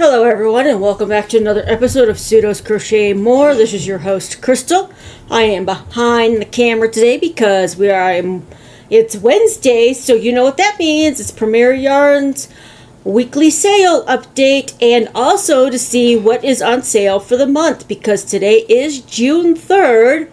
Hello everyone and welcome back to another episode of Pseudo's Crochet More. This is your host Crystal. I am behind the camera today because it's Wednesday, so you know what that means. It's Premier Yarns weekly sale update and also to see what is on sale for the month because today is June 3rd.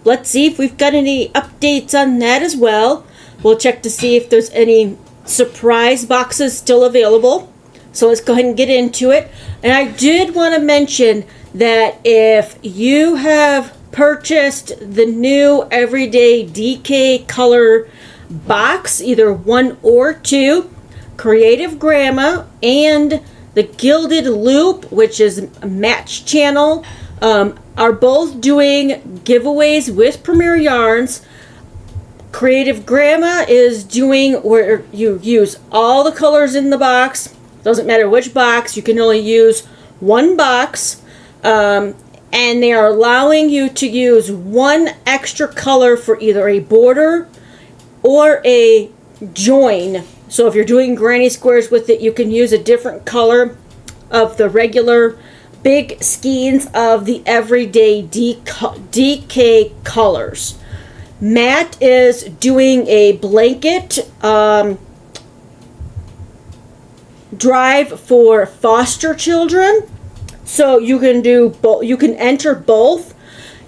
Let's see if we've got any updates on that as well. We'll check to see if there's any surprise boxes still available. So let's go ahead and get into it. And I did want to mention that if you have purchased the new Everyday DK color box, either one or two, Creative Grandma and the Gilded Loop, which is a match channel, are both doing giveaways with Premier Yarns. Creative Grandma is doing where you use all the colors in the box. Doesn't matter which box, you can only use one box, and they are allowing you to use one extra color for either a border or a join. So if you're doing granny squares with it, you can use a different color of the regular big skeins of the Everyday DK colors. Matt is doing a blanket drive for foster children, so you can do both. You can enter both.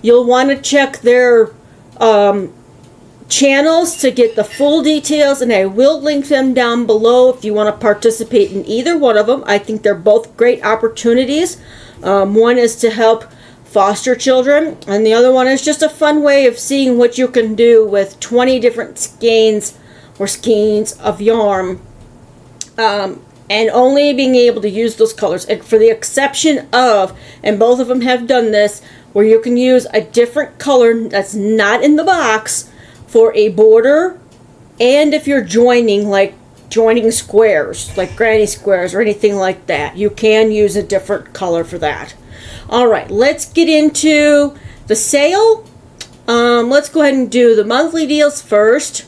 You'll want to check their channels to get the full details, and I will link them down below if you want to participate in either one of them. I think they're both great opportunities. One is to help foster children, and the other one is just a fun way of seeing what you can do with 20 different skeins of yarn. And only being able to use those colors, and for the exception of, and both of them have done this, where you can use a different color that's not in the box for a border, and if you're joining squares, like granny squares or anything like that, you can use a different color for that. Alright, let's get into the sale. Let's go ahead and do the monthly deals first.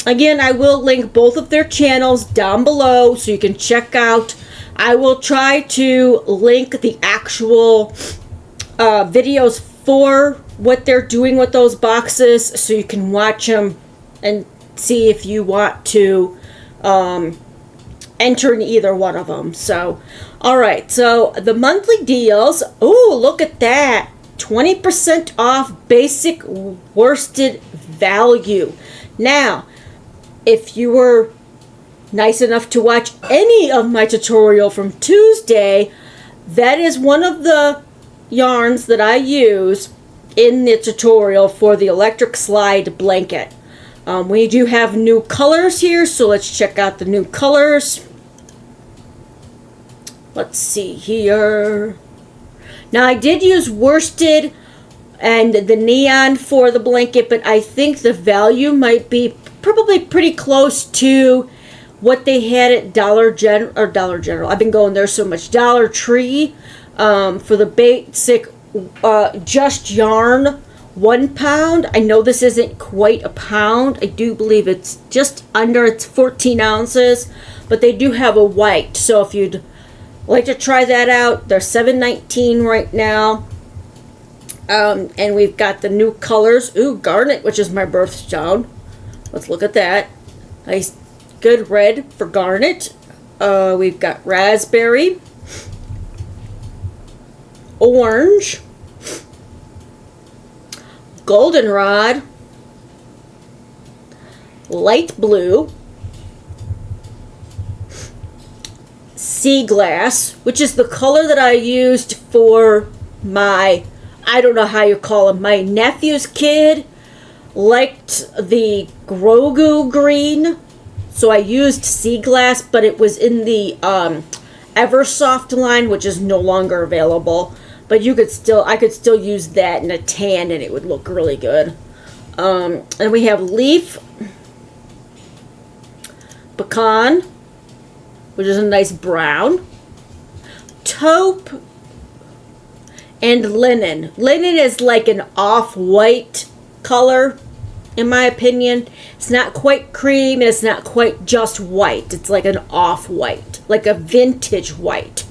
Again, I will link both of their channels down below so you can check out. I will try to link the actual videos for what they're doing with those boxes so you can watch them and see if you want to enter in either one of them. So, alright, so the monthly deals. Oh, look at that. 20% off basic worsted value. Now, if you were nice enough to watch any of my tutorial from Tuesday, that is one of the yarns that I use in the tutorial for the electric slide blanket. We do have new colors here, so let's check out the new colors. Let's see here. Now I did use worsted and the neon for the blanket, but I think the value might be probably pretty close to what they had at Dollar General. I've been going there so much. Dollar Tree for the basic just yarn 1 pound. I know this isn't quite a pound. I do believe it's just under. It's 14 ounces, but they do have a white. So if you'd like to try that out, they're $7.19 right now. And we've got the new colors. Ooh, garnet, which is my birthstone. Let's look at that. Nice, good red for garnet. We've got raspberry, orange, goldenrod, light blue, sea glass, which is the color that I used for my, I don't know how you call him, my nephew's kid liked the Grogu green, so I used sea glass, but it was in the Eversoft line, which is no longer available. But I could still use that in a tan, and it would look really good. And we have leaf, pecan, which is a nice brown, taupe, and linen. Linen is like an off-white color. in my opinion. It's not quite cream, and it's not quite just white. It's like an off-white, like a vintage white.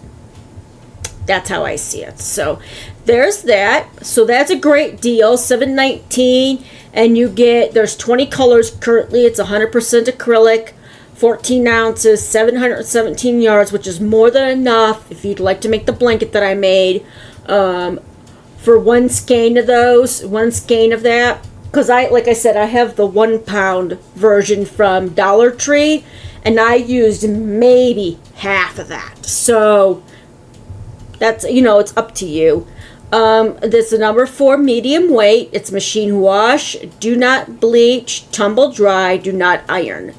That's how I see it. So there's that. So that's a great deal, $7.19, and you get, there's 20 colors currently. It's 100% acrylic, 14 ounces, 717 yards, which is more than enough if you'd like to make the blanket that I made. For one skein of that, because like I said, I have the 1 pound version from Dollar Tree, and I used maybe half of that. So that's, it's up to you. This is number 4, medium weight. It's machine wash. Do not bleach, tumble dry, do not iron.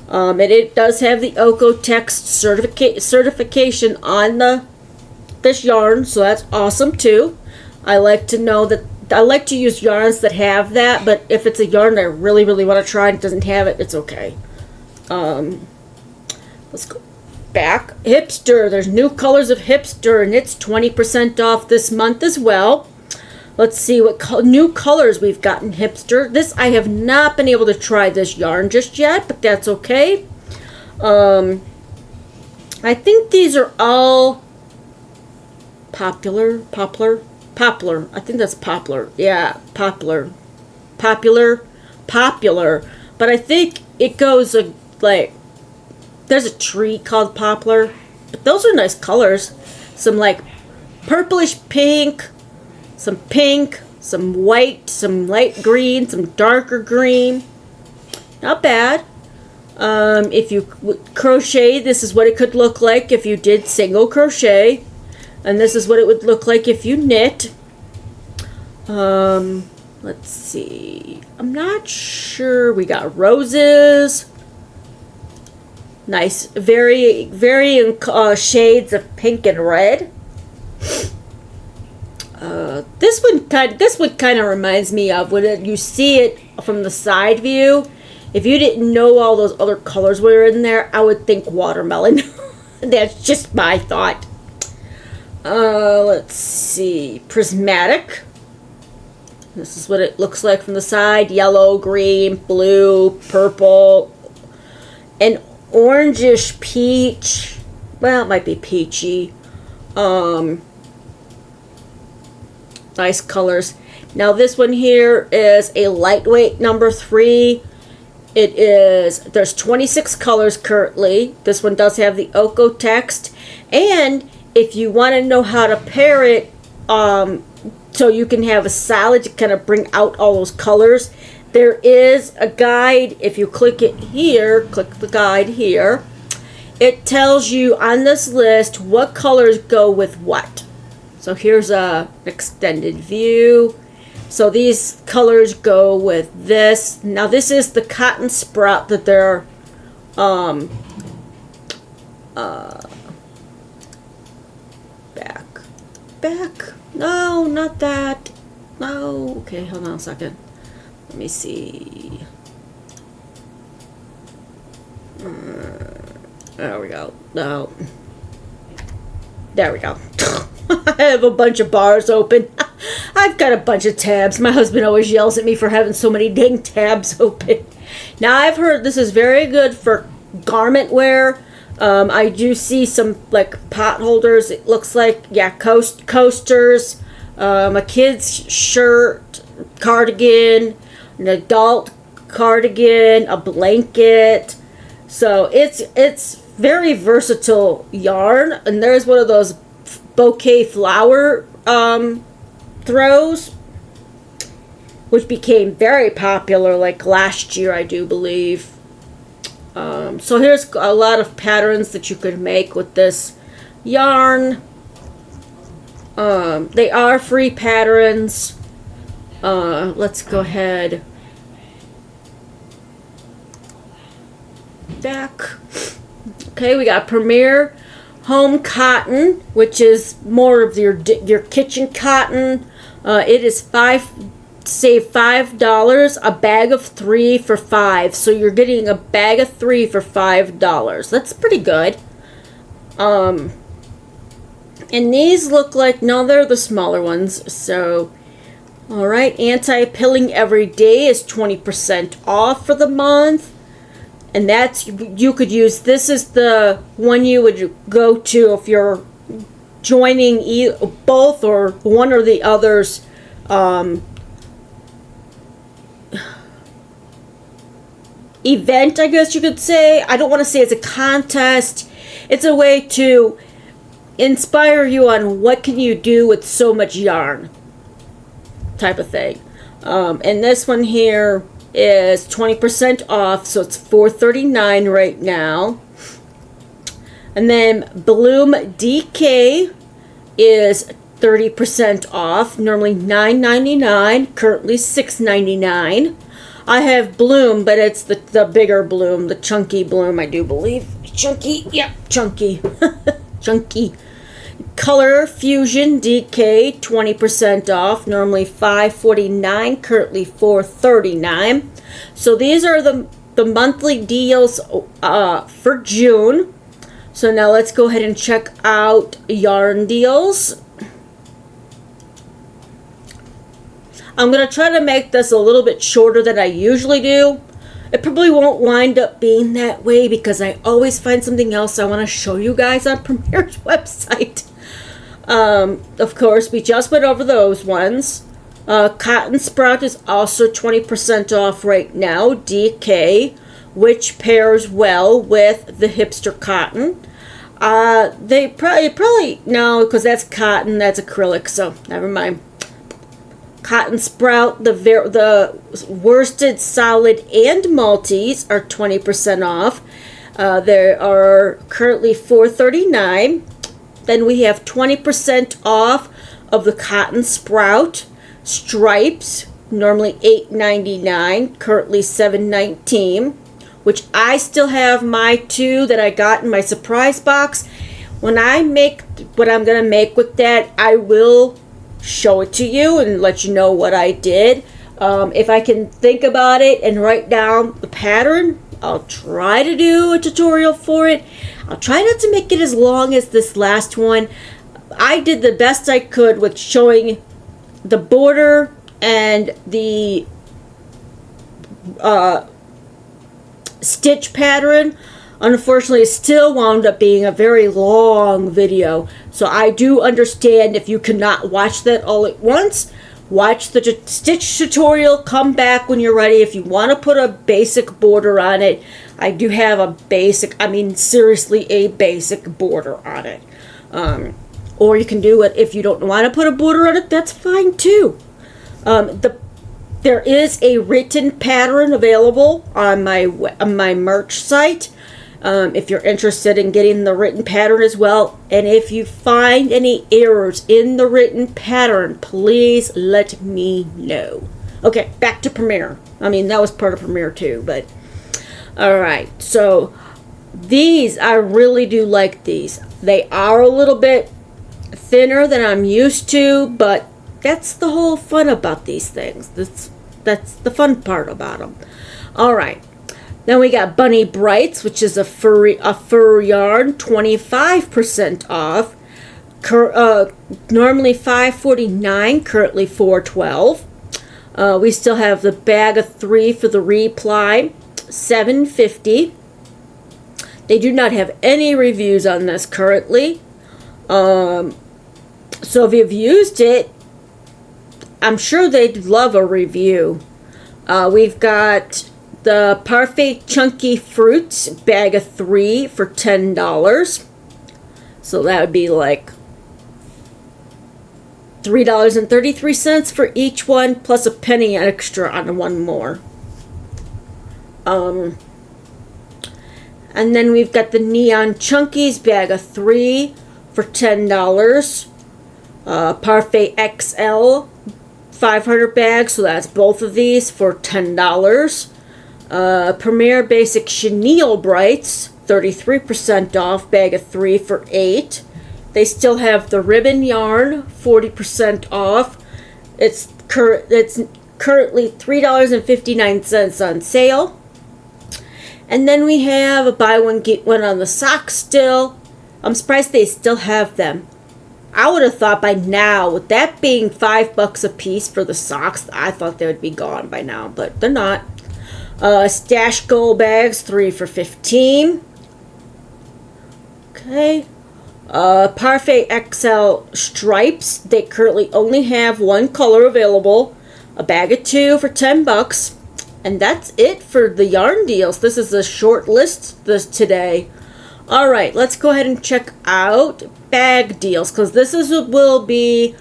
And it does have the Oeko-Tex certification on this yarn, so that's awesome too. I like to use yarns that have that, but if it's a yarn that I really, really want to try and doesn't have it, it's okay. Let's go back. Hipster. There's new colors of Hipster, and it's 20% off this month as well. Let's see what new colors we've got in Hipster. This, I have not been able to try this yarn just yet, but that's okay. I think these are all poplar. I think that's poplar. Yeah, popular. But I think it goes like, there's a tree called poplar. But those are nice colors. Some like purplish pink, some pink, some white, some light green, some darker green. Not bad. If you crochet, this is what it could look like if you did single crochet. And this is what it would look like if you knit. Let's see. I'm not sure. We got roses. Nice. Varying shades of pink and red. This one kind of reminds me of when you see it from the side view. If you didn't know all those other colors were in there, I would think watermelon. That's just my thought. Let's see. Prismatic. This is what it looks like from the side. Yellow, green, blue, purple, and orangish peach. Well, it might be peachy. Nice colors. Now this one here is a lightweight number 3. There's 26 colors currently. This one does have the Oeko-Tex, and if you want to know how to pair it, so you can have a solid to kind of bring out all those colors, there is a guide. If you click it here, click the guide here, it tells you on this list what colors go with what. So here's a extended view. So these colors go with this. Now this is the cotton sprout that they're back. No, not that. No. Okay, hold on a second. Let me see. There we go. No. There we go. I have a bunch of bars open. I've got a bunch of tabs. My husband always yells at me for having so many dang tabs open. Now, I've heard this is very good for garment wear. I do see some like pot holders. It looks like, yeah, coasters, a kid's shirt, cardigan, an adult cardigan, a blanket. So it's very versatile yarn. And there's one of those bouquet flower throws, which became very popular like last year, I do believe. So here's a lot of patterns that you could make with this yarn. They are free patterns. Let's go ahead. Back. Okay, we got Premier Home Cotton, which is more of your kitchen cotton. It is save $5, a bag of 3 for $5. So you're getting a bag of 3 for $5. That's pretty good. And these look like, no, they're the smaller ones. So All right, anti-pilling every day is 20% off for the month. And that's, you could use, this is the one you would go to if you're joining both or one or the other's event, I guess you could say. I don't want to say it's a contest. It's a way to inspire you on what can you do with so much yarn type of thing. And this one here is 20% off, so it's $4.39 right now. And then Bloom DK is 30% off, normally $9.99, currently $6.99. I have Bloom, but it's the bigger Bloom, the chunky Bloom, I do believe. Chunky, yep, chunky. Chunky. Color Fusion DK, 20% off, normally $5.49, currently $4.39. So these are the monthly deals for June. So now let's go ahead and check out yarn deals. I'm going to try to make this a little bit shorter than I usually do. It probably won't wind up being that way because I always find something else I want to show you guys on Premier's website. Of course, we just went over those ones. Cotton Sprout is also 20% off right now, DK, which pairs well with the Hipster Cotton. They probably no, because that's cotton, that's acrylic, so never mind. Cotton Sprout, the worsted solid and multis are 20% off. They are currently $4.39. Then we have 20% off of the Cotton Sprout stripes, normally $8.99, currently $7.19, which I still have my two that I got in my surprise box. When I make what I'm going to make with that, I will show it to you and let you know what I did. If I can think about it and write down the pattern, I'll try to do a tutorial for it. I'll try not to make it as long as this last one. I did the best I could with showing the border and the stitch pattern. Unfortunately, it still wound up being a very long video. So I do understand if you cannot watch that all at once. Watch the stitch tutorial, come back when you're ready. If you want to put a basic border on it, I do have a basic, I mean seriously a basic border on it. Or you can do it if you don't want to put a border on it, that's fine too. There is a written pattern available on my merch site. If you're interested in getting the written pattern as well. And if you find any errors in the written pattern, please let me know. Okay, back to Premier. I mean, that was part of Premier too, but alright. So these, I really do like these. They are a little bit thinner than I'm used to, but that's the whole fun about these things. That's the fun part about them. Alright. Then we got Bunny Brights, which is a fur yarn, 25% off. Normally $5.49, currently $4.12. We still have the bag of 3 for the reply, $7.50. They do not have any reviews on this currently. So if you've used it, I'm sure they'd love a review. We've got the Parfait Chunky Fruits, bag of 3 for $10. So that would be like $3.33 for each one, plus a penny extra on one more. And then we've got the Neon Chunkies, bag of 3 for $10. Parfait XL, 500 bags, so that's both of these for $10. Premier Basic Chenille Brights, 33% off, bag of 3 for $8. They still have the ribbon yarn, 40% off. It's currently $3.59 on sale. And then we have a buy one get one on the socks still. I'm surprised they still have them. I would have thought by now, with that being $5 a piece for the socks, I thought they would be gone by now, but they're not. Stash gold bags, 3 for $15. Okay. Parfait XL stripes. They currently only have one color available. A bag of 2 for $10. And that's it for the yarn deals. This is a short list today. Alright, let's go ahead and check out bag deals, because will be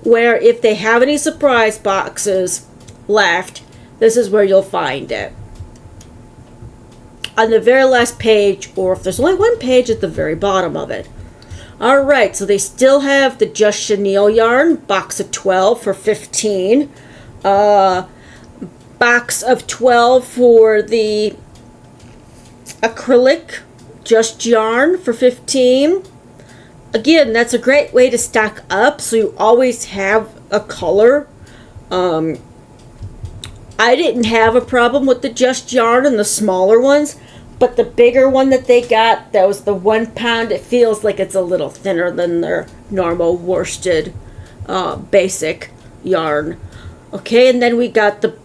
where, if they have any surprise boxes left, this is where you'll find it. On the very last page, or if there's only one page, at the very bottom of it. Alright, so they still have the Just Chenille yarn, box of 12 for $15. Box of 12 for the acrylic Just Yarn for $15. Again, that's a great way to stock up, so you always have a color. I didn't have a problem with the Just Yarn and the smaller ones, but the bigger one that they got, that was the 1 pound, it feels like it's a little thinner than their normal worsted basic yarn. Okay, and then we got the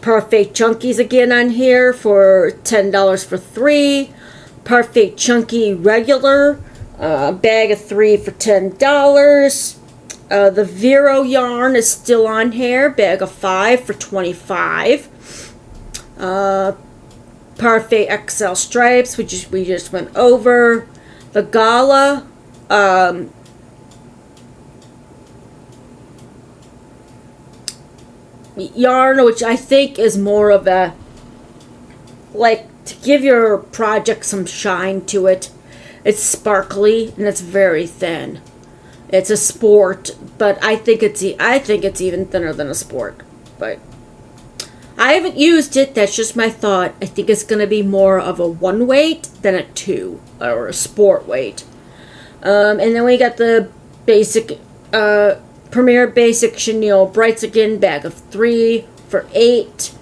Parfait Chunkies again on here for $10 for 3. Parfait Chunky regular, bag of 3 for $10. The Vero yarn is still on here, bag of 5 for $25. Parfait XL stripes, which we just went over. The Gala yarn, which I think is more of a, like, to give your project some shine to it. It's sparkly and it's very thin. It's a sport, but I think it's even thinner than a sport. But I haven't used it. That's just my thought. I think it's going to be more of a 1 weight than a 2 or a sport weight. And then we got the basic Premier Basic Chenille Brights again, bag of 3 for $8.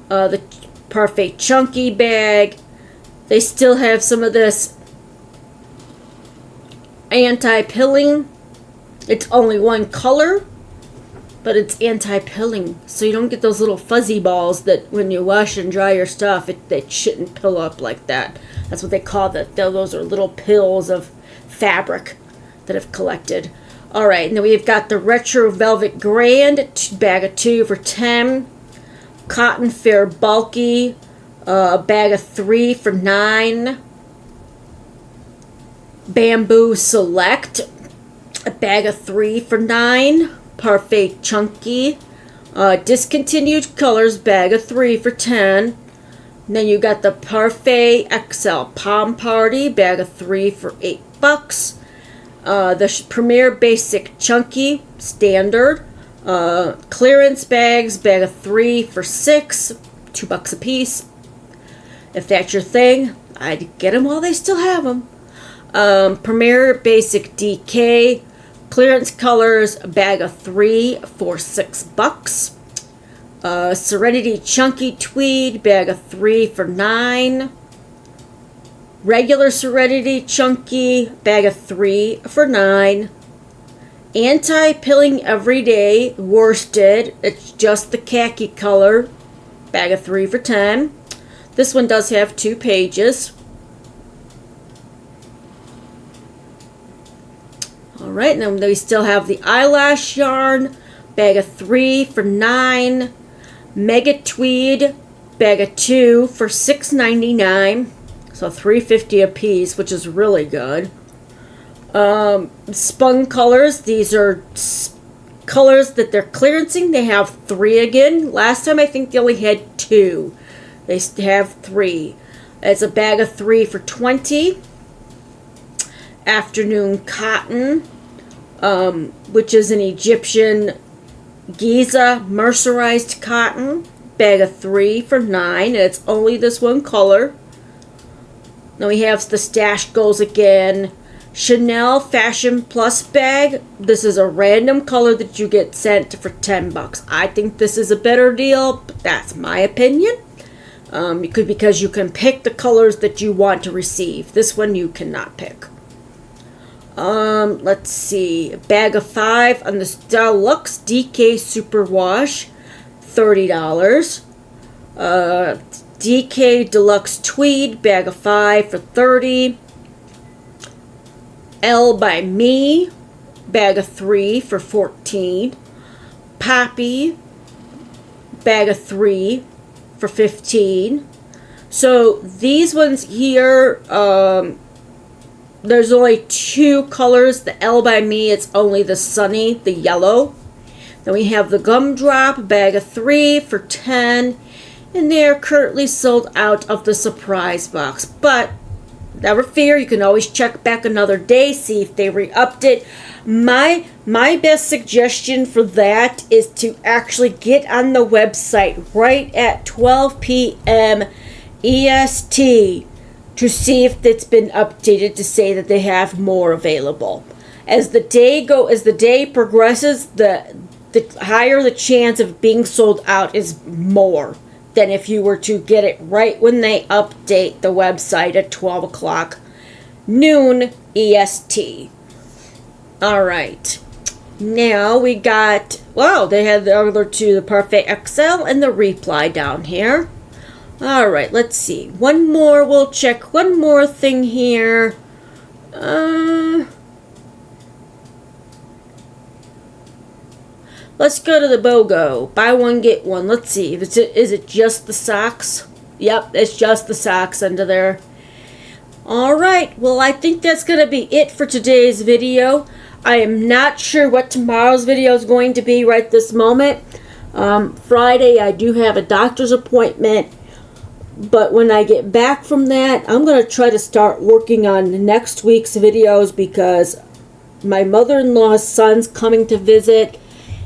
The Parfait Chunky bag. They still have some of this anti-pilling. It's only one color, but it's anti-pilling, so you don't get those little fuzzy balls that when you wash and dry your stuff, they shouldn't pill up like that. That's what they call that. Those are little pills of fabric that have collected. Alright, and then we've got the Retro Velvet Grand, bag of 2 for $10. Cotton Fair Bulky, bag of 3 for $9. Bamboo Select, a bag of 3 for $9. Parfait Chunky, Discontinued Colors, bag of 3 for $10. And then you got the Parfait XL Palm Party, bag of 3 for $8. The Premier Basic Chunky Standard, clearance bags, bag of 3 for $6, $2 a piece. If that's your thing, I'd get them while they still have them. Premier Basic DK clearance colors, bag of 3 for $6. Serenity Chunky Tweed, bag of 3 for $9. Regular Serenity Chunky, bag of 3 for $9. Anti-Pilling Everyday Worsted, it's just the khaki color, bag of 3 for $10. This one does have 2 pages. Alright, and then we still have the Eyelash Yarn, bag of 3 for $9. Mega Tweed, bag of 2 for $6.99. So $3.50 a piece, which is really good. Spun colors. These are colors that they're clearancing. They have 3 again. Last time I think they only had 2. They have 3. It's a bag of 3 for $20. Afternoon Cotton, which is an Egyptian Giza mercerized cotton, bag of 3 for $9. And it's only this one color. Then we have the Stash Goals again. Chanel Fashion Plus bag. This is a random color that you get sent for $10. I think this is a better deal, but that's my opinion. Because you can pick the colors that you want to receive. This one you cannot pick. Let's see. A bag of 5 on this Deluxe DK Superwash, $30. DK Deluxe Tweed, bag of 5 for $30. L by Me, bag of 3 for $14. Poppy, bag of 3 for $15. So these ones here, there's only 2 colors. The L by Me, it's only the Sunny, the yellow. Then we have the Gumdrop, bag of 3 for $10. And they are currently sold out of the surprise box. But never fear, you can always check back another day, see if they re-upped it. My best suggestion for that is to actually get on the website right at 12 p.m. EST to see if it's been updated to say that they have more available. As the day progresses, the higher the chance of being sold out is more than if you were to get it right when they update the website at 12 o'clock noon EST. All right. Now we got, wow, they had the other 2, the Parfait XL and the Reply down here. All right, let's see. One more, we'll check one more thing here. Let's go to the BOGO. Buy one, get one. Let's see. Is it just the socks? Yep, it's just the socks under there. All right. Well, I think that's going to be it for today's video. I am not sure what tomorrow's video is going to be right this moment. Friday, I do have a doctor's appointment. But when I get back from that, I'm going to try to start working on next week's videos because my mother-in-law's son's coming to visit.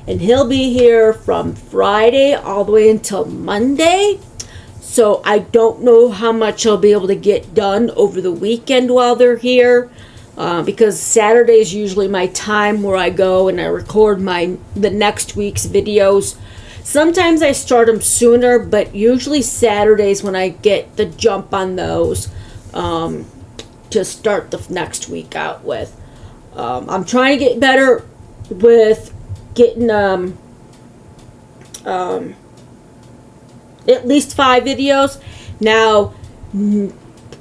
And he'll be here from Friday all the way until Monday. So I don't know how much I'll be able to get done over the weekend while they're here. Because Saturday is usually my time where I go and I record the next week's videos. Sometimes I start them sooner, but usually Saturdays when I get the jump on those to start the next week out with. I'm trying to get better with getting at least 5 videos. Now,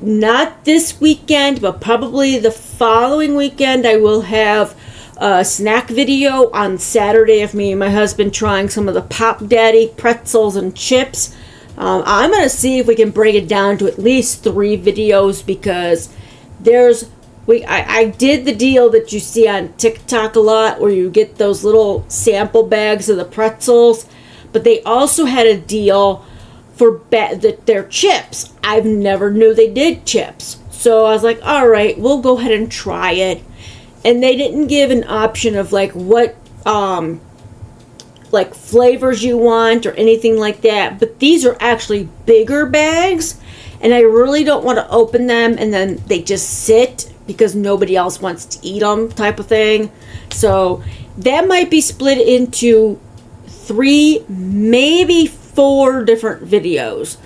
not this weekend, but probably the following weekend I will have a snack video on Saturday of me and my husband trying some of the Pop Daddy pretzels and chips. I'm going to see if we can break it down to at least 3 videos because I did the deal that you see on TikTok a lot where you get those little sample bags of the pretzels, but they also had a deal for their chips. I've never knew they did chips. So I was like, all right, we'll go ahead and try it. And they didn't give an option of like what like flavors you want or anything like that. But these are actually bigger bags, and I really don't want to open them and then they just sit because nobody else wants to eat them type of thing. So that might be split into 3, maybe 4 different videos.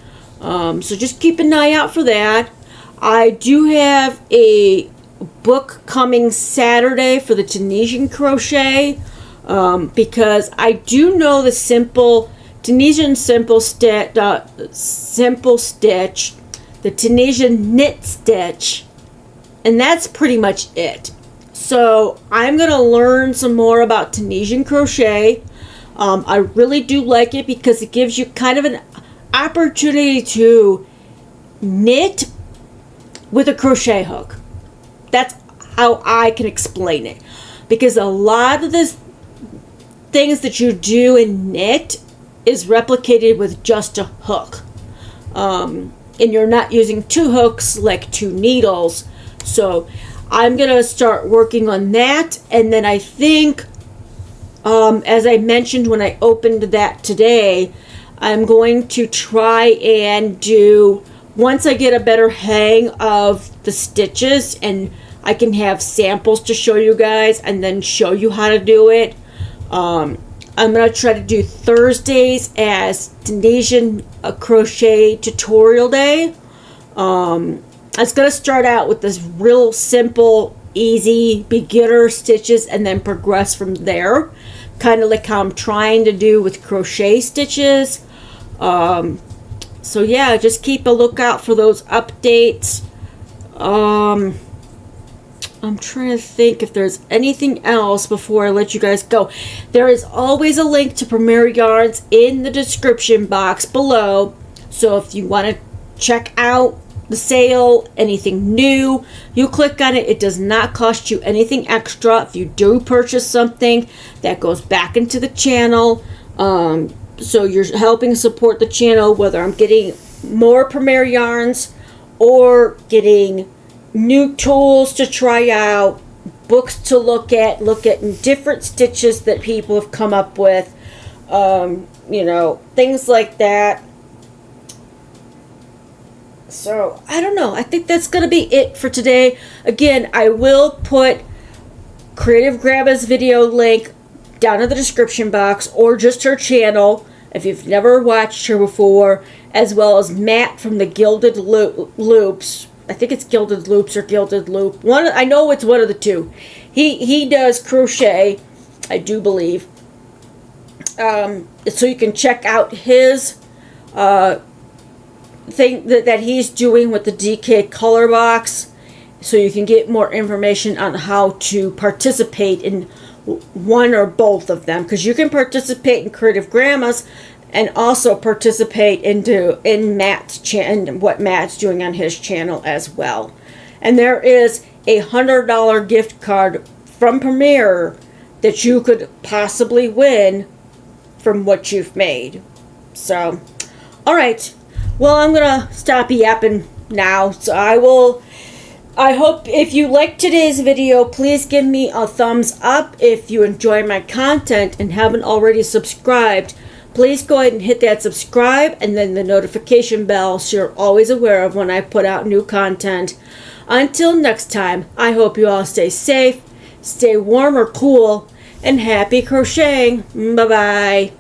So just keep an eye out for that. I do have a book coming Saturday for the Tunisian crochet because I do know the Tunisian simple stitch, the Tunisian knit stitch, and that's pretty much it. So I'm going to learn some more about Tunisian crochet. I really do like it because it gives you kind of an opportunity to knit with a crochet hook. That's how I can explain it. Because a lot of the things that you do in knit is replicated with just a hook. And you're not using 2 hooks like 2 needles. So I'm going to start working on that. And then I think, as I mentioned when I opened that today, I'm going to try and do, once I get a better hang of the stitches and I can have samples to show you guys and then show you how to do it. I'm going to try to do Thursdays as Tunisian crochet tutorial day. It's going to start out with this real simple, easy beginner stitches and then progress from there, kind of like how I'm trying to do with crochet stitches. So yeah, just keep a lookout for those updates. I'm trying to think if there's anything else before I let you guys go. There is always a link to Premier Yarns in the description box below. So if you want to check out the sale, anything new, you click on it. It does not cost you anything extra. If you do purchase something, that goes back into the channel. So you're helping support the channel, whether I'm getting more Premier Yarns or getting new tools to try out, books to look at different stitches that people have come up with, you know, things like that. So I don't know, I think that's gonna be it for today. Again, I will put Creative Grandma's video link down in the description box, or just her channel if you've never watched her before, as well as Matt from the Gilded Loops. I think it's Gilded Loops or Gilded Loop. I know it's one of the two. He does crochet, I do believe. So you can check out his thing that he's doing with the DK color box, so you can get more information on how to participate in one or both of them, because you can participate in Creative Grandma's and also participate in Matt's channel and what Matt's doing on his channel as well. And there is a $100 gift card from Premier that you could possibly win from what you've made. So, all right. Well, I'm gonna stop yapping now. So I hope if you liked today's video, please give me a thumbs up. If you enjoy my content and haven't already subscribed, please go ahead and hit that subscribe and then the notification bell so you're always aware of when I put out new content. Until next time, I hope you all stay safe, stay warm or cool, and happy crocheting. Bye-bye.